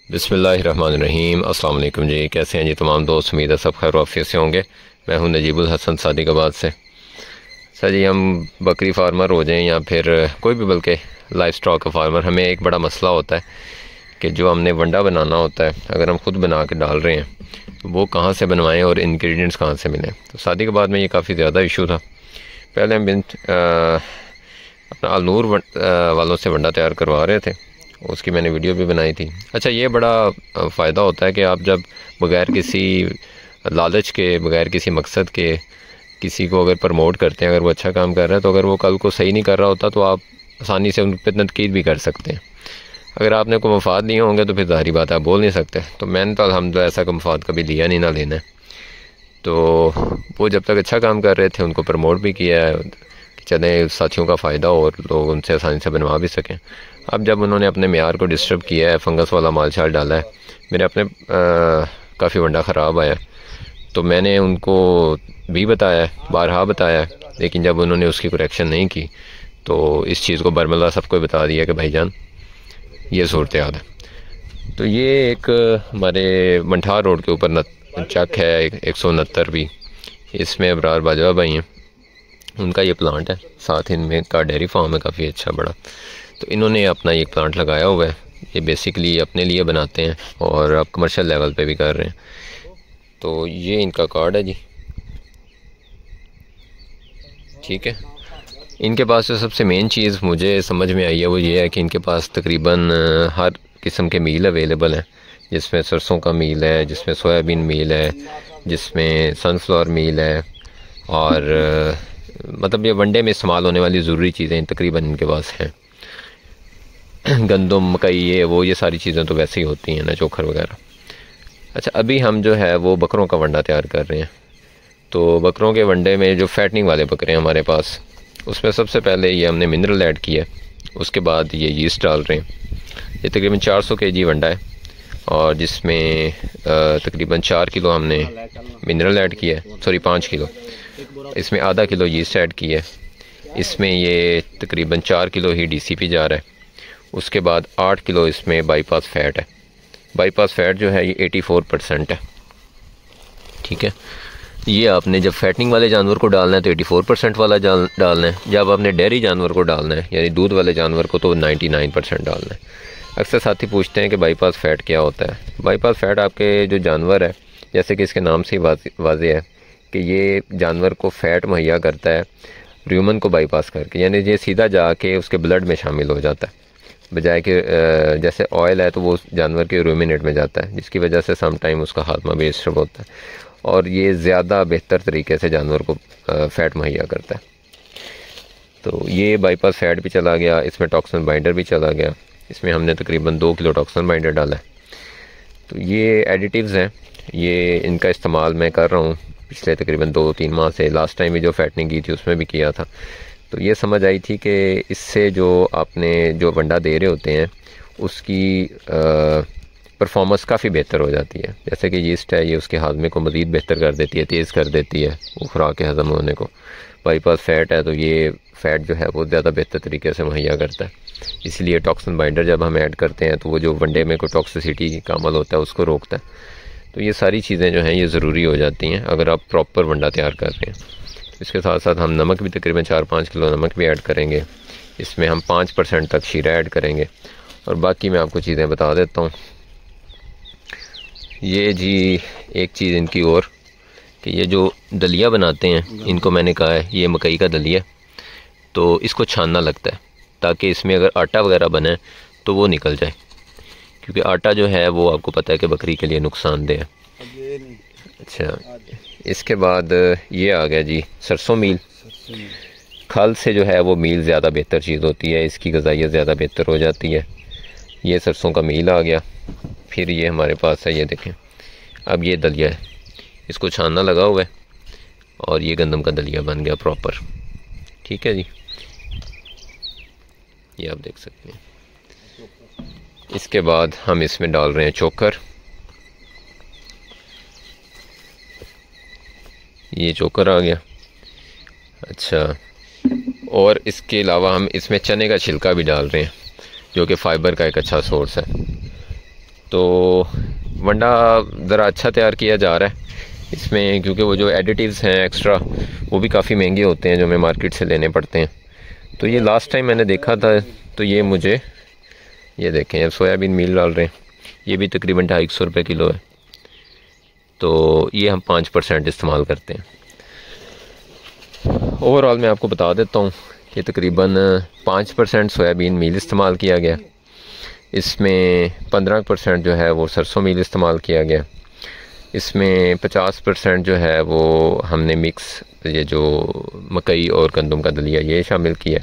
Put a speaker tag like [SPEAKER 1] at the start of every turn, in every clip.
[SPEAKER 1] बिस्मिल्लाहिर्रहमानिर्रहीम। अस्सलाम वालेकुम जी, कैसे हैं जी तमाम दोस्त? उम्मीद है सब खैर वाफियत से होंगे। मैं हूं नजीबुल हसन सादिकाबाद से। सर जी, हम बकरी फार्मर हो जाएं या फिर कोई भी बल्कि लाइफ स्टॉक का फार्मर, हमें एक बड़ा मसला होता है कि जो हमने वंडा बनाना होता है, अगर हम खुद बना के डाल रहे हैं तो वो कहाँ से बनवाएं और इंग्रेडिएंट्स कहाँ से मिलें। तो सादिकाबाद में ये काफ़ी ज़्यादा इशू था। पहले हम अपना अलनूर वालों से वंडा तैयार करवा रहे थे, उसकी मैंने वीडियो भी बनाई थी। अच्छा, ये बड़ा फ़ायदा होता है कि आप जब बग़ैर किसी लालच के, बग़ैर किसी मकसद के किसी को अगर प्रमोट करते हैं, अगर वो अच्छा काम कर रहा है, तो अगर वो कल को सही नहीं कर रहा होता तो आप आसानी से उन पर तनकीद भी कर सकते हैं। अगर आपने कोई मफाद लिए होंगे तो फिर ज़ाहिर बात है आप बोल नहीं सकते। तो मैंने तो अल्हम्दुलिल्लाह ऐसा कोई मफाद कभी लिया नहीं, ना लेना है। तो वो जब तक अच्छा काम कर रहे थे उनको प्रमोट भी किया है कि चलें साथियों का फ़ायदा हो और लोग उनसे आसानी से बनवा भी सकें। अब जब उन्होंने अपने मेयार को डिस्टर्ब किया है, फंगस वाला माल शाल डाला है, मेरे अपने काफ़ी वंडा ख़राब आया, तो मैंने उनको भी बताया, बारहा बताया, लेकिन जब उन्होंने उसकी करेक्शन नहीं की तो इस चीज़ को बरमला सबको बता दिया कि भाईजान ये सूरत हाल है। तो ये एक हमारे मंठार रोड के ऊपर चक है 169 भी, इसमें अबरार बाजवा भाई हैं, उनका ये प्लांट है। साथ इनमें का डेयरी फार्म है काफ़ी अच्छा बड़ा। तो इन्होंने अपना ये प्लांट लगाया हुआ है। ये बेसिकली अपने लिए बनाते हैं और अब कमर्शियल लेवल पे भी कर रहे हैं। तो ये इनका कार्ड है जी, ठीक है। इनके पास जो सबसे मेन चीज़ मुझे समझ में आई है वो ये है कि इनके पास तकरीबन हर किस्म के मील अवेलेबल हैं, जिसमें सरसों का मील है, जिसमें सोयाबीन मील है, जिसमें सनफ्लावर मील है, और मतलब ये वनडे में इस्तेमाल होने वाली ज़रूरी चीज़ें तकरीबन इनके पास हैं। गंदम, मकई, ये सारी चीज़ें तो वैसे ही होती हैं ना, चोखर वगैरह। अच्छा, अभी हम जो है वो बकरों का वंडा तैयार कर रहे हैं। तो बकरों के वंडे में जो फैटनिंग वाले बकरे हैं हमारे पास, उसमें सबसे पहले ये हमने मिनरल ऐड किया है, उसके बाद ये यीस्ट डाल रहे हैं। ये तकरीबन 400 kg वंडा है और जिसमें तकरीबन 4 किलो हमने मिनरल ऐड किया है, सॉरी 5 किलो। इसमें आधा किलो यीस्ट ऐड किया है। इसमें ये तकरीबन 4 किलो ही DCP जा रहा है। उसके बाद 8 किलो इसमें बाईपास फ़ैट है। बाईपास फ़ैट जो है ये 84% है, ठीक है। ये आपने जब फैटनिंग वाले जानवर को डालना है तो 84% वाला डालना है। जब आपने डेयरी जानवर को डालना है यानी दूध वाले जानवर को तो 99% डालना है। अक्सर साथी पूछते हैं कि बाईपास फ़ैट क्या होता है। बाईपास फ़ैट आपके जो जानवर है, जैसे कि इसके नाम से ही वाज़ेह है कि ये जानवर को फ़ैट मुहैया करता है र्यूमन को बाईपास करके, यानी ये सीधा जाके उसके ब्लड में शामिल हो जाता है, बजाय कि जैसे ऑयल है तो वो जानवर के रूमिनेट में जाता है, जिसकी वजह से सम टाइम उसका हाथमा भी डिस्टर्ब होता है और ये ज़्यादा बेहतर तरीके से जानवर को फ़ैट मुहैया करता है। तो ये बाईपास फ़ैट भी चला गया, इसमें टॉक्सिन बाइंडर भी चला गया। इसमें हमने तकरीबन 2 किलो टॉक्सिन बाइंडर डाला है। तो ये एडिटिव्स हैं, ये इनका इस्तेमाल मैं कर रहा हूँ पिछले तकरीबन 2-3 माह से। लास्ट टाइम भी जो फैटनिंग की थी उसमें भी किया था। तो ये समझ आई थी कि इससे जो आपने जो वंडा दे रहे होते हैं उसकी परफॉर्मेंस काफ़ी बेहतर हो जाती है। जैसे कि यीस्ट है, ये उसके हाजमे को मज़ीद बेहतर कर देती है, तेज़ कर देती है वो खुराक के हज़म होने को। बाईपास फ़ैट है तो ये फ़ैट जो है वो ज़्यादा बेहतर तरीके से मुहैया करता है। इसलिए टॉक्सिन बाइंडर जब हम ऐड करते हैं तो वो जो वनडे में कोई टॉक्सिसिटी का अमल होता है उसको रोकता है। तो ये सारी चीज़ें जो हैं ये ज़रूरी हो जाती हैं अगर आप प्रॉपर वंडा तैयार कर रहे हैं। इसके साथ साथ हम नमक भी तकरीबन 4-5 किलो नमक भी ऐड करेंगे। इसमें हम 5% तक शीरा ऐड करेंगे और बाकी मैं आपको चीज़ें बता देता हूँ। ये जी एक चीज़ इनकी और कि ये जो दलिया बनाते हैं, इनको मैंने कहा है ये मकई का दलिया, तो इसको छानना लगता है ताकि इसमें अगर आटा वगैरह बने तो वो निकल जाए, क्योंकि आटा जो है वो आपको पता है कि बकरी के लिए नुकसानदेह है। अच्छा, इसके बाद ये आ गया जी सरसों मील। खल से जो है वो मील ज़्यादा बेहतर चीज़ होती है, इसकी ग़िज़ाइयत ज़्यादा बेहतर हो जाती है। ये सरसों का मील आ गया। फिर ये हमारे पास है, ये देखें, अब ये दलिया है, इसको छानना लगा हुआ है और ये गंदम का दलिया बन गया प्रॉपर, ठीक है जी। ये आप देख सकते हैं। इसके बाद हम इसमें डाल रहे हैं चोकर। ये चोकर आ गया। अच्छा, और इसके अलावा हम इसमें चने का छिलका भी डाल रहे हैं जो कि फ़ाइबर का एक अच्छा सोर्स है। तो वंडा ज़रा अच्छा तैयार किया जा रहा है इसमें, क्योंकि वो जो एडिटिव्स हैं एक्स्ट्रा वो भी काफ़ी महंगे होते हैं जो हमें मार्केट से लेने पड़ते हैं। तो ये लास्ट टाइम मैंने देखा था, तो ये मुझे, ये देखें अब सोयाबीन मील डाल रहे हैं, ये भी तकरीबन 250 रुपये किलो है। तो ये हम 5% इस्तेमाल करते हैं। ओवरऑल मैं आपको बता देता हूँ कि तकरीबन 5% सोयाबीन मील इस्तेमाल किया गया, इसमें 15% जो है वो सरसों मील इस्तेमाल किया गया, इसमें 50% जो है वो हमने मिक्स ये जो मकई और गंदम का दलिया ये शामिल किया,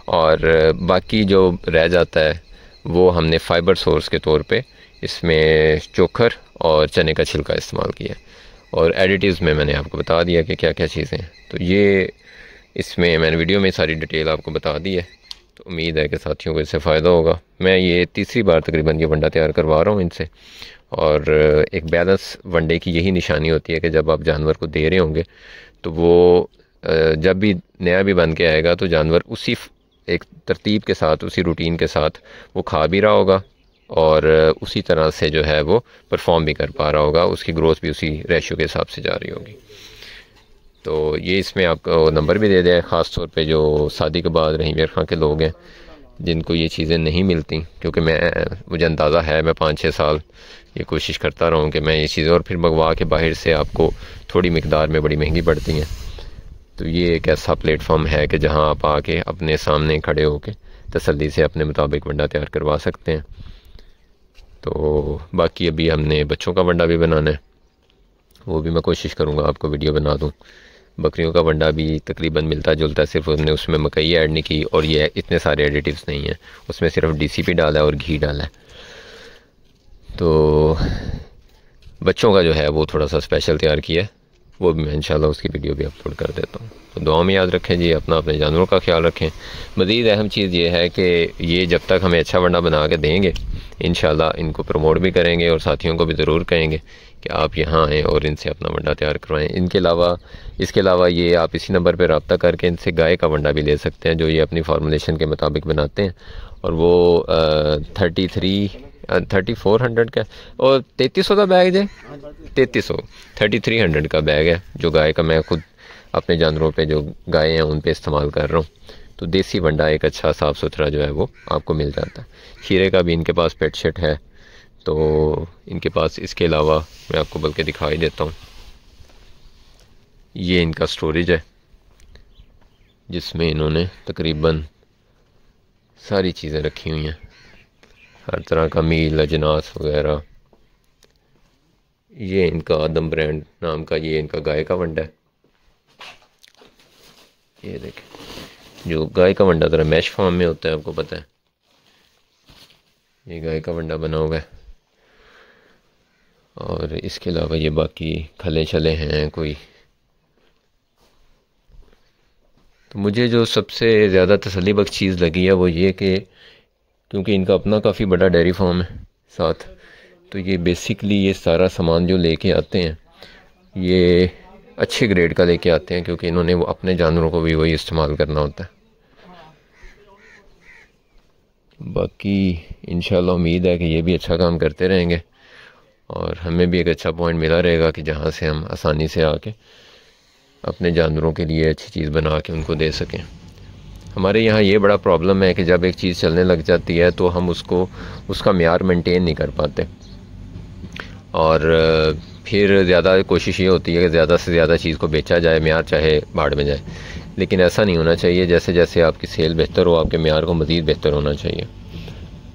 [SPEAKER 1] और बाकी जो रह जाता है वो हमने फ़ाइबर सोर्स के तौर पे इसमें चोकर और चने का छिलका इस्तेमाल किया। और एडिटिव्स में मैंने आपको बता दिया कि क्या क्या चीज़ें हैं। तो ये इसमें मैंने वीडियो में सारी डिटेल आपको बता दी है। तो उम्मीद है कि साथियों को इससे फ़ायदा होगा। मैं ये तीसरी बार तकरीबन ये वंडा तैयार करवा रहा हूँ इनसे, और एक बैलेंस वनडे की यही निशानी होती है कि जब आप जानवर को दे रहे होंगे तो वो जब भी नया भी बन के आएगा तो जानवर उसी एक तरतीब के साथ, उसी रूटीन के साथ वो खा भी रहा होगा और उसी तरह से जो है वो परफॉर्म भी कर पा रहा होगा, उसकी ग्रोथ भी उसी रेशियो के हिसाब से जा रही होगी। तो ये इसमें आपको नंबर भी दे दिया है, ख़ास तौर पे जो शादी के बाद रहीम यार खां के लोग हैं जिनको ये चीज़ें नहीं मिलती, क्योंकि मुझे अंदाज़ा है मैं 5-6 साल ये कोशिश करता रहा हूँ कि मैं ये चीज़ें, और फिर मंगवा के बाहर से आपको थोड़ी मिकदार में बड़ी महंगी पड़ती हैं। तो ये एक ऐसा प्लेटफॉर्म है कि जहाँ आप आके अपने सामने खड़े होकर तसल्ली से अपने मुताबिक वंडा तैयार करवा सकते हैं। तो बाकी अभी हमने बच्चों का वंडा भी बनाना है, वो भी मैं कोशिश करूँगा आपको वीडियो बना दूँ। बकरियों का वंडा भी तकरीबन मिलता जुलता है, सिर्फ उसने उसमें मकई ऐड नहीं की और ये इतने सारे एडिटिव्स नहीं हैं, उसमें सिर्फ DCP डाला है और घी डाला है। तो बच्चों का जो है वो थोड़ा सा स्पेशल तैयार किया है, वो भी मैं इंशाल्लाह उसकी वीडियो भी अपलोड कर देता हूँ। तो दुआ में याद रखें जी, अपने जानवरों का ख्याल रखें। मज़ीद अहम चीज़ ये है कि ये जब तक हमें अच्छा वंडा बना के देंगे इंशाल्लाह इनको प्रमोट भी करेंगे और साथियों को भी ज़रूर कहेंगे कि आप यहाँ आएँ और इनसे अपना वंडा तैयार करवाएँ। इसके अलावा ये आप इसी नंबर पर रब्ता करके इनसे गाय का वंडा भी ले सकते हैं, जो ये अपनी फार्मूलेशन के मुताबिक बनाते हैं, और वो 3400 का और 3300 का बैग है, 3300 का बैग है, जो गाय का मैं खुद अपने जानवरों पे जो गाय हैं उन पे इस्तेमाल कर रहा हूँ। तो देसी वंडा एक अच्छा साफ़ सुथरा जो है वो आपको मिल जाता है। खीरे का भी इनके पास पेट शेट है, तो इनके पास इसके अलावा मैं आपको बल्कि दिखा ही देता हूँ, ये इनका स्टोरेज है जिसमें इन्होंने तकरीबन सारी चीज़ें रखी हुई हैं, हर तरह का मील, अजनास वगैरह। ये इनका आदम ब्रांड नाम का ये इनका गाय का वंडा है। ये देखें, जो गाय का वंडा ज़रा मैश फॉर्म में होता है, आपको पता है, ये गाय का वंडा बना हुआ है। और इसके अलावा ये बाकी खले छले हैं कोई। तो मुझे जो सबसे ज़्यादा तसल्ली बख्श चीज़ लगी है वो ये कि क्योंकि इनका अपना काफ़ी बड़ा डेयरी फार्म है साथ, तो ये बेसिकली ये सारा सामान जो लेके आते हैं ये अच्छे ग्रेड का लेके आते हैं, क्योंकि इन्होंने वो अपने जानवरों को भी वही इस्तेमाल करना होता है। बाकी इंशाल्लाह उम्मीद है कि ये भी अच्छा काम करते रहेंगे और हमें भी एक अच्छा पॉइंट मिला रहेगा कि जहाँ से हम आसानी से आके अपने जानवरों के लिए अच्छी चीज़ बना के उनको दे सकें। हमारे यहाँ ये बड़ा प्रॉब्लम है कि जब एक चीज़ चलने लग जाती है तो हम उसका म्यार मेंटेन नहीं कर पाते, और फिर ज़्यादा कोशिश ये होती है कि ज़्यादा से ज़्यादा चीज़ को बेचा जाए, म्यार चाहे भाड़ में जाए। लेकिन ऐसा नहीं होना चाहिए, जैसे जैसे आपकी सेल बेहतर हो आपके म्यार को मज़ीद बेहतर होना चाहिए।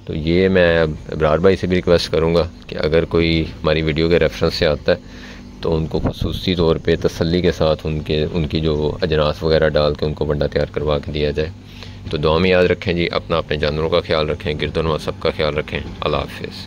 [SPEAKER 1] तो ये मैं इब्रार भाई से भी रिक्वेस्ट करूँगा कि अगर कोई हमारी वीडियो के रेफरेंस से आता है तो उनको खुसूसी तौर पे तसल्ली के साथ उनकी जो अजनास वगैरह डाल के उनको वंडा तैयार करवा के दिया जाए। तो दुआ में याद रखें जी, अपने जानवरों का ख्याल रखें, गिरदोनवा सबका ख्याल रखें। अल्लाह हाफ़िज़।